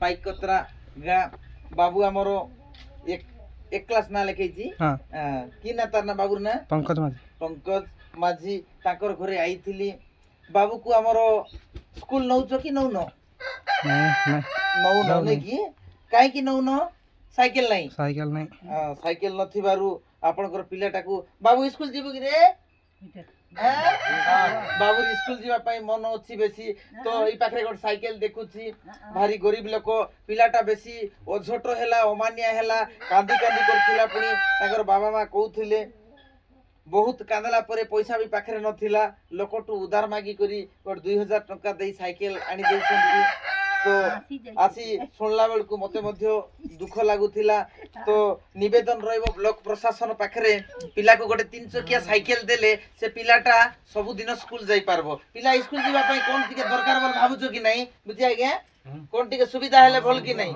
ପାଇକତ୍ରା ଗାଁ ବାବୁ ଆମର ଏକ କ୍ଲାସ ନା ଲେଖେଇଛି କି ନା ତାର ନା ବାବୁର ନା ପଙ୍କଜ ମାଝୀ ତାଙ୍କର ଘରେ ଆଇଥିଲି। ବାବୁକୁ ଆମର ସ୍କୁଲ ନଉଛ କି ନଉନ? ନଉନ ନାଇକି କାହିଁକି ନଉନ? ସାଇକେଲ ନାହିଁ ସାଇକେଲ ନଥିବାରୁ ଆପଣଙ୍କର ପିଲାଟାକୁ ବାବୁ ସ୍କୁଲ ଯିବୁ କି ରେ? ବାବୁ ସ୍କୁଲ ଯିବା ପାଇଁ ମନ ଅଛି ବେଶୀ ତ ଏଇ ପାଖରେ ଗୋଟେ ସାଇକେଲ ଦେଖୁଛି। ଭାରି ଗରିବ ଲୋକ ପିଲାଟା ବେଶୀ ଅଝଟ ହେଲା ଅମାନିଆ ହେଲା କାନ୍ଦି କାନ୍ଦି କରିଥିଲା। ପୁଣି ତାଙ୍କର ବାବା ମା କହୁଥିଲେ ବହୁତ କାନ୍ଦିଲା ପରେ ପଇସା ବି ପାଖରେ ନଥିଲା। ଲୋକଠୁ ଉଧାର ମାଗି କରି ଗୋଟେ 2000 ଟଙ୍କା ଦେଇ ସାଇକେଲ ଆଣି ଦେଇଛନ୍ତି। ତ ଆସି ଶୁଣିଲା ବେଳକୁ ମତେ ମଧ୍ୟ ଦୁଃଖ ଲାଗୁଥିଲା। ତ ନିବେଦନ ରହିବ ବ୍ଲକ ପ୍ରଶାସନ ପାଖରେ ପିଲାକୁ ଗୋଟେ 3 ଚକିଆ ସାଇକେଲ ଦେଲେ ସେ ପିଲାଟା ସବୁଦିନ ସ୍କୁଲ ଯାଇ ପାରବ। ପିଲା ସ୍କୁଲ ଯିବା ପାଇଁ କଣ ଟିକେ ଦରକାର ବୋଲି ଭାବୁଛ କି ନାହିଁ? ବୁଝି ଆଜ୍ଞା କଣ ଟିକେ ସୁବିଧା ହେଲେ ଭଲ କି ନାହିଁ?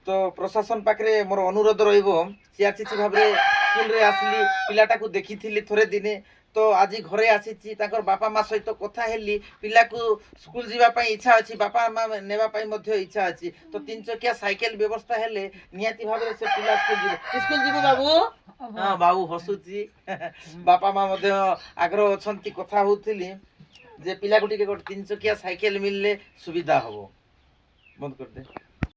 ତ ପ୍ରଶାସନ ପାଖରେ ମୋର ଅନୁରୋଧ ରହିବ ସିଆରସିସି ଭାବରେ ସ୍କୁଲରେ ଆସିଲି ପିଲାଟାକୁ ଦେଖିଥିଲି ଥରେ ଦିନେ। ତ ଆଜି ଘରେ ଆସିଛି ତାଙ୍କର ବାପା ମା ସହିତ କଥା ହେଲି। ପିଲାକୁ ସ୍କୁଲ ଯିବା ପାଇଁ ଇଚ୍ଛା ଅଛି ବାପା ମା ନେବା ପାଇଁ ମଧ୍ୟ ଇଚ୍ଛା ଅଛି। ତ 3 ଚକିଆ ସାଇକେଲ ବ୍ୟବସ୍ଥା ହେଲେ ନିହାତି ଭାବରେ ସେ ପିଲା ସ୍କୁଲ ଯିବ। ସ୍କୁଲ ଯିବୁ ବାବୁ? ହଁ ବାବୁ ହସୁଛି। ବାପା ମା ମଧ୍ୟ ଆଗ୍ରହ ଅଛନ୍ତି। କଥା ହଉଥିଲି ଯେ ପିଲାକୁ ଟିକେ ଗୋଟେ 3 ଚକିଆ ସାଇକେଲ ମିଳିଲେ ସୁବିଧା ହବ। ବନ୍ଦ କରିଦେ।